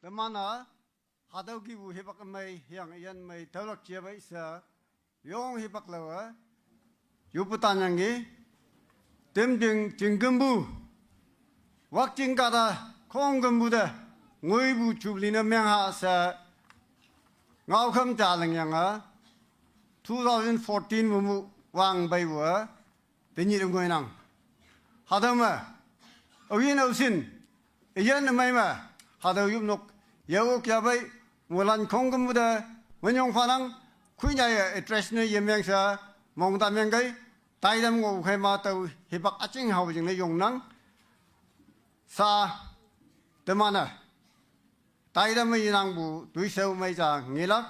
Temana hadau kibu hipak mai yang ian mai tolak cia bai sa yong hipak lawa yuputan yang gi tem jing gembu wak jing kata kong gembu da ngui bu jublina meng ha sa ngau kham jalang yang a 2014 mu wang bai wa tenyi dong ngoi nang hadau ma awin ausin ian mai ma hadau yup nok yau kya bai mulan kong gembu da menyong fanang kuinya address ne yemeng sa mong ta meng gai tai dam ngo khai ma tau hipak aching hau jing le yong nang sa temana tai dam mai nang bu tui seu mai ja ngilak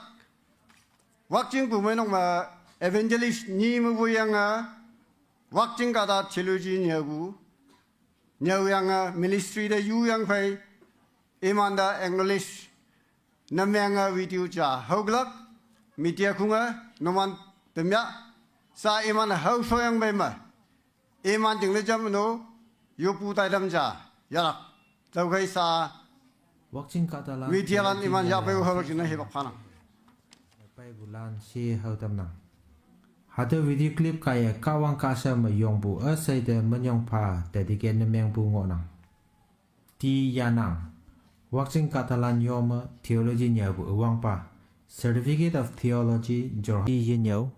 wak jing bu mai nong ma evangelist ni mu bu yang a wak jing ka da chiluji nyagu nyau yang a ministry da yu yang phai imanda english namyanga video cha hoglak media kunga noman temya sa iman hau soyang bai ma iman jing le jam no yopu tai dam ja yarak tau kai sa Watching Catalan media lan iman ya bai ho jing he bak phana pai bulan si hau tam nang hada video clip kaya kawang kasa ma yong bu asai de menyong pha dediken meng bu ngo nang ti yanang Watching Catalan yoma theology nya bu awang pa certificate of theology jor hi yin yo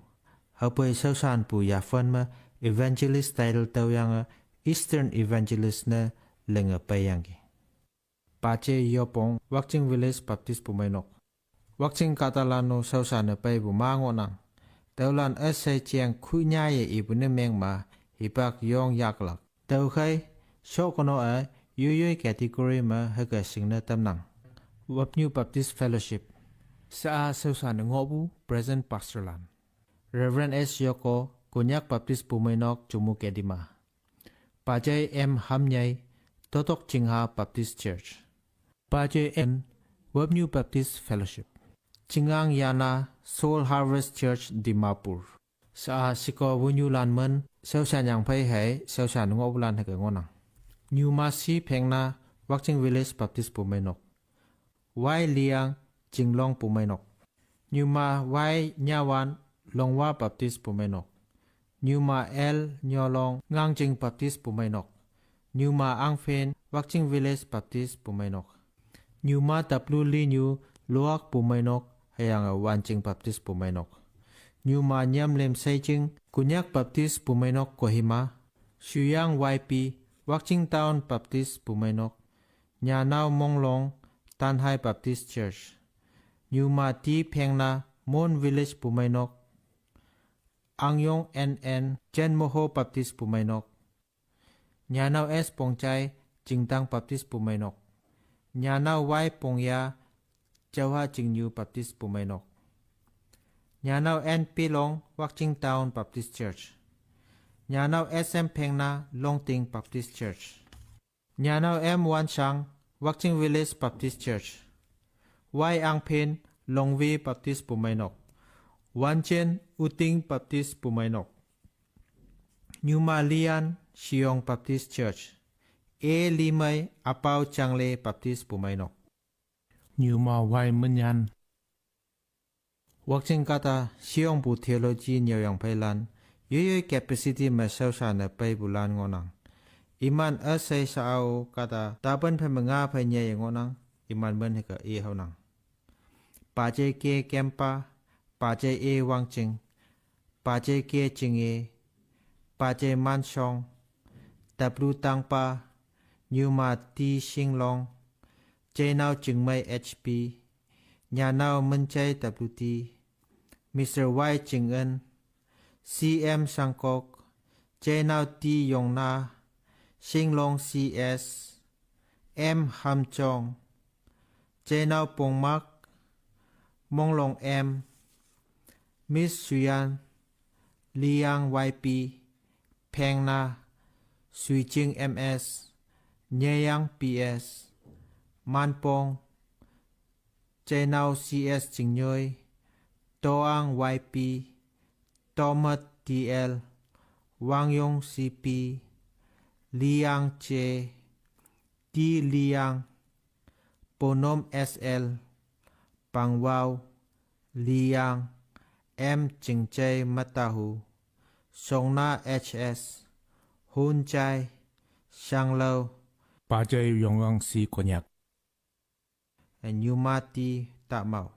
hapoi sau san pu ya fan ma evangelist title tau yang eastern evangelist na lenga pa yang gi pache yopong Watching Village Baptist Pumainok Watching Catalano sau san pa bu mango nang taulan asai chiang khu nya ye ibune meng ma hipak yong yaklak tau khai shokono a yu category ma haga singna tamnang Wapnew Baptist Fellowship sa sau san ngobu present pastorland Reverend S. Yoko Kunyak Baptist Pumainok Chumu Kedima Pajay M. Hamnyay Totok Chingha Baptist Church Pajay N. Wapnew Baptist Fellowship Chingang Yana Soul Harvest Church Dimapur sa siko wunyu lanman sau san yang pai hai sau san ngobu lan haga ngonang New Masi Pengna Watching Village Baptist Pumainok Wai Liang Jinglong Pumainok New Ma Wai Nyawan Longwa Baptist Pumainok New Ma El Nyolong Ngangjing Baptist Pumainok New Ma Angfen Watching Village Baptist Pumainok New Ma W Li New Luak Pumainok Hayang Wanjing Baptist Pumainok New Ma Nyam Lem Saijing Kunyak Baptist Pumainok Kohima Shuyang YP Watching Town Baptist Pumainok Nyanao Monglong Tanhai Baptist Church New Ma Ti Pengna Mon Village Pumainok Angyong NN Jenmoho Baptist Pumainok Nyanao S Pongchai Jingtang Baptist Pumainok Nyanao Y Pongya Jawha Jingyu Baptist Pumainok Nyanao N Pilong Watching Town Baptist Church Nyanao SM Pengna Longting Baptist Church Nyanao M Wanshang Watching Village Baptist Church Y Angpen Longvi Baptist Pumainok Wanchen Uting Baptist Pumainok Nyuma Lian Siong Baptist Church E Limay Apau Changle Baptist Pumainok Nyuma Y Menyan Watching Kata Siong Bu Theology Nyayang Pailan Yoy capacity ma sau sana pai bulan ngonang iman asai sao kata taban phe manga phe nya ngonang iman ban he ka e honang pa je ke kempa pa je e wangching pa je ke chinge pa je mansong w tangpa nyuma ti singlong je nau chingmai hp nya nau menchai wt Mr. Y Chingan CM Sangkok, Jenau T Yongna, Singlong CS, M Hamchong, Jenau Pongmak, Monglong M, Miss Suyan, Liang YP, Pengna, Suijing MS, Nyayang PS, Manpong, Jenau CS Jingyoy, Toang YP, Tomat DL, Wang Yong CP, Liang Che, Di Liang, Ponom SL Pang Wow Liang M Chingchay Matahu Songna HS Hun Chai Shang Lâu Ba chơi Yong Wang Si Konyak. and Yumati Tạ Mậu.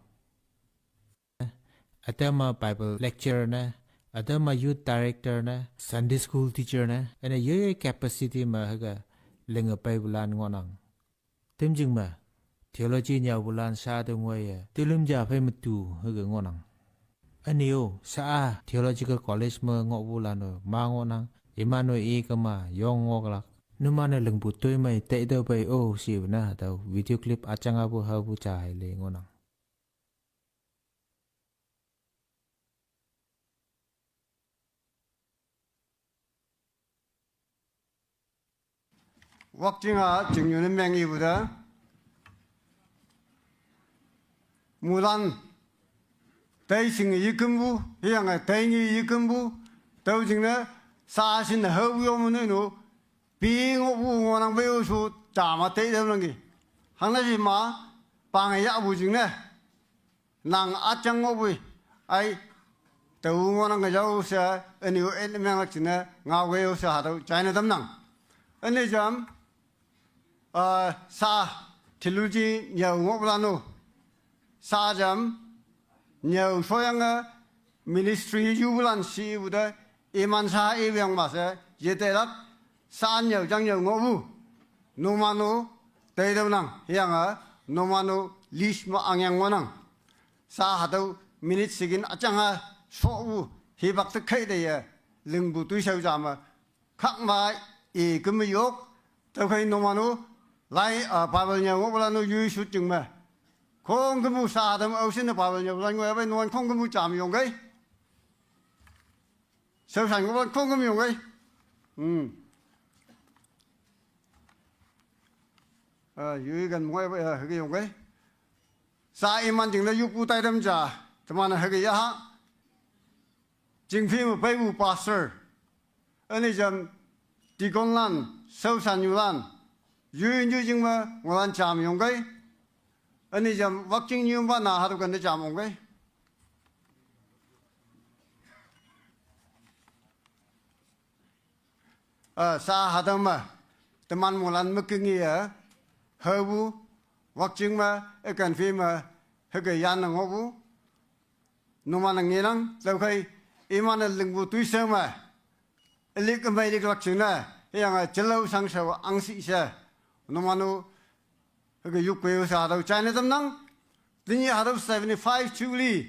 Ada ma Bible lecturer na, ada ma youth director na, Sunday school teacher na, and a ye capacity ma haga lenga pai bulan ngonang. Tim jing ma theology nya bulan sa de ngoy tilum ja pai matu haga ngonang. Anio sa theological college ma ngo bulan ma ngonang imano e kama yong ngoglak. Numana lengbu toy mai te do pai o si na da video clip achanga bu ha bu cha le ngonang. 왁징아 정유는 맹이보다 무단 대승의 이근부 해양의 대행의 이근부 더징네 사신 허위오문으로 비행오부 원앙 배우수 자마 대대는 게 하나지 마 방에 야부징네 낭 아짱오부 아이 더웅원한 거 자우서 어니고 엔명학진네 ngawe우서 하도 자이네 담낭 어느 점 sa tilluji nhiều ngọc lanu sa jam nhiều soyang ministry jubulan si uda iman sa ibyang masa yeterak sa nhiều jang nhiều ngobu numanu teidamnang yang numanu lishma angyang wanang sa hadu minute sigin achanga sobu hibak tekhay de lingbu tuisau jama khakma e kumyok tawkai numanu lại ở Bible nhiều ngũ là nó duy xuất chừng mà không cái mu sa đâm âu xin là Bible nhiều là người bên ngoài không cái mu chạm dùng cái sâu thành của không cái dùng cái duy gần ngoài bây giờ cái dùng cái sa iman chừng là giúp cụ tay đâm trả thì mà là cái gì chừng phim một bài vụ pastor anh ấy chấm đi con lan sâu thành nhiều lan 유인주 정말 원한 잠 용가이 아니 좀 왁징 유바 나 하도 근데 잠 온가이 사 하다마 teman mulan mekengi habu 왁징 마 에간 피마 헤게 얀는 호부 노만은 이랑 저거이 이만을 능부 두이서마 엘리크마이리 왁징나 yang jelau sangsa angsi isa nomanu ke yukwe sa da China tamnang dini hadap 75 chuli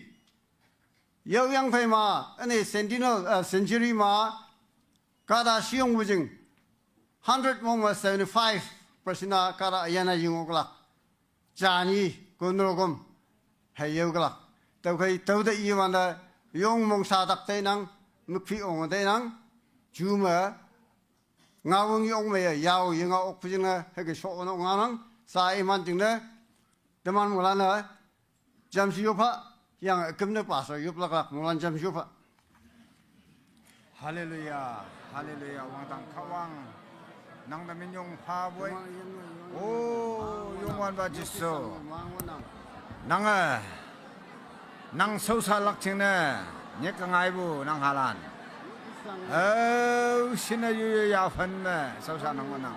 yau yang phai ma ane sentinel century ma kada siong bujing 100 mong 75% kada ayana yungokla jani konrogom hayogla tau kai tau da iwana yong mong sa dak te nang mukfi ong de nang juma ngawung yong me yao yinga okpujinga hege so no nganang sa iman tingne teman mulana jamsi yopa yang kemne paso yoplak mulan jamsi yopa 할렐루야 할렐루야 왕당 카왕 낭다민 용 파보이 오 용wan 바지소 낭아 낭 서살락 칭네 녀강아이부 낭 하란 신의 유야 판매 서사는 거나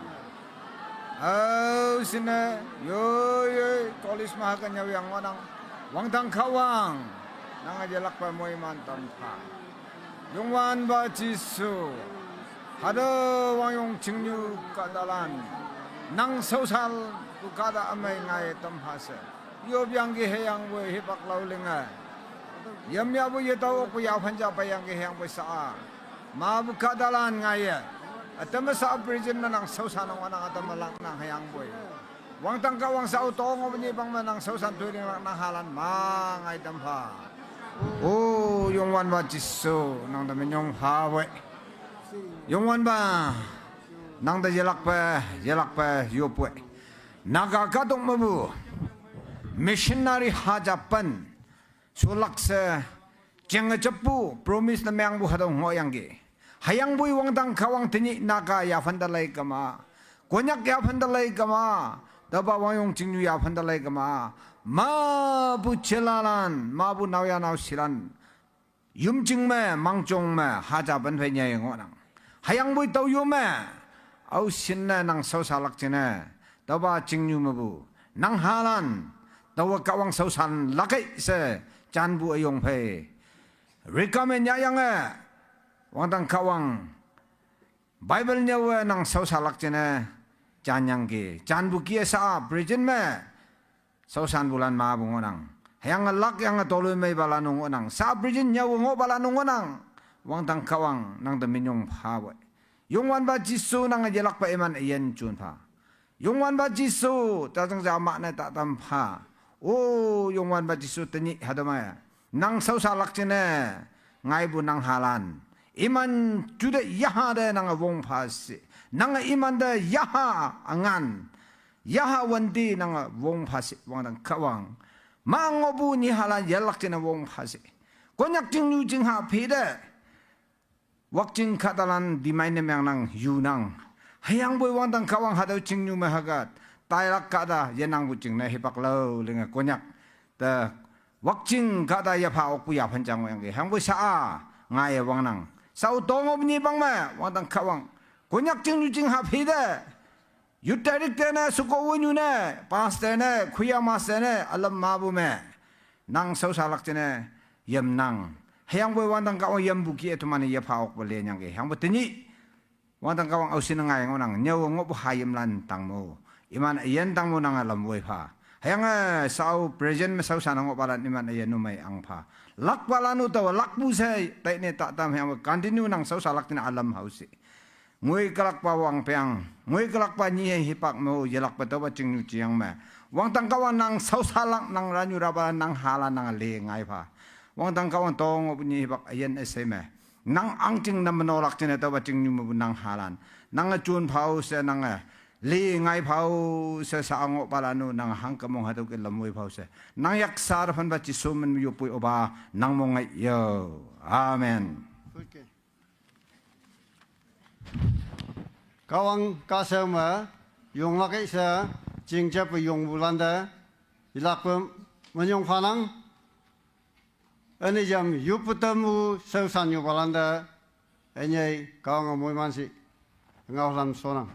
신의 요요 콜리스마 하겠냐 양원랑 왕당 카왕 낭아 제락바 모이만 덤파 용완 바지수 하더 왕용 증류 까다란 낭 서살 가다 아메가에 덤파세 요병기 해양부에 희박라울링아 염야부 예다오고 야환자 바양기 해양부 사 마부 가다란 가에 아따마사 프리즌 낭 서산은 와나 아따마랑 낭 해양부에 왕땅가 왕사우 동어분이 방만낭 서산 도리랑 낭 하란 망아이 덤파 오 용완 바지수 낭다면 용파we 용완 바 낭다 예락바 요pu에 나가가동 마부 미셔너리 하자pan 술락세 쟁어접부 프로미스 남양부 하동 모양기 하양부이 왕당 가왕 드니 나가 야판달라이 까마 권약 야판달라이 까마 Daba wayong jingnu ya pandalai kama ma bu chelalan ma bu nawya naw silan yumjing me mangjong me haja ban phai nyai ngonang hayang bui tau yu me au sin na nang sau salak chene daba jingnu ma bu nang halan dawa kawang sau san lakai se chan bu ayong phai recommend nya yang wang dang kawang Bible nyawa nang sau salak chene Janyang ki, jan buki esa bridgin me, sausan bulan ma bungonang. Yang ngelak yang ngetolu me balanung onang. Sa bridgin nyawa ngo balanung onang. Wang tang kawang nang deminyong pawe. Yung wan ba jisu nang ngejelak pa iman iyan jun pa. Yung wan ba jisu tatang jamak na tatam pa. Oh, yung wan ba jisu teni hadamaya. Nang sausalak chine ngai bu nang halan. Iman jude yahade nang wong pasi. Nang iman da yaha angan yaha wandi nang wong phasi wang dang kawang mangobu ni halan yalak tina wong phasi konyak jing yu jing ha phide wak jing khatalan dimaine myang nang yu nang hayang boy wang dang kawang hadau jing yu ma hagat tairak kada yenang bu jing na hipak lo lenga konyak da wak jing kada ya pha ok ya phanjang yang ge hang boy sa ngai wang nang sau tongob ni bang ma wang dang kawang Konyak jing jing happy de. You tarik tena suko wunu ne, pas tena kuya mas tena alam mabu me. Nang sau salak tena yam nang. Hayang boy wandang kawang yam buki etu mani ya paok boleh nyang ke. Hayang boy teni wandang kawang ausin ngai ngonang nyawa ngop hayam lan tang mo. Iman iyan tang mo nang alam boy pa. Hayang sau present me sau sana ngop balat iman iyan numay ang pa. Lak balanu tawa lak bu say tay ne tak tam hayang continue nang sau salak tena alam hausi. Ngui kelak pa wang peang, ngui kelak pa nyi hipak mo yelak pa tawa jing jiang me. Wang tang kawan nang sau salak nang ranyu raba nang hala nang le ngai pa. Wang tang kawan tong ob nyi hipak ayen ese me. Nang ang jing na menolak jine tawa jing nyu nang halan. Nang jun pau se nang le ngai pau se sa ngo palanu nang hang kamong hatu ke lamui pau se. Nang yak sar phan ba chi sumen yu pui oba nang mo ngai yo. Amen. Kawang kasama yung laki sa jingjap yung bulanda ilakpem menyong panang ani jam yuputamu sausan yung bulanda anyay kawang amoy mansi ngawalan sonang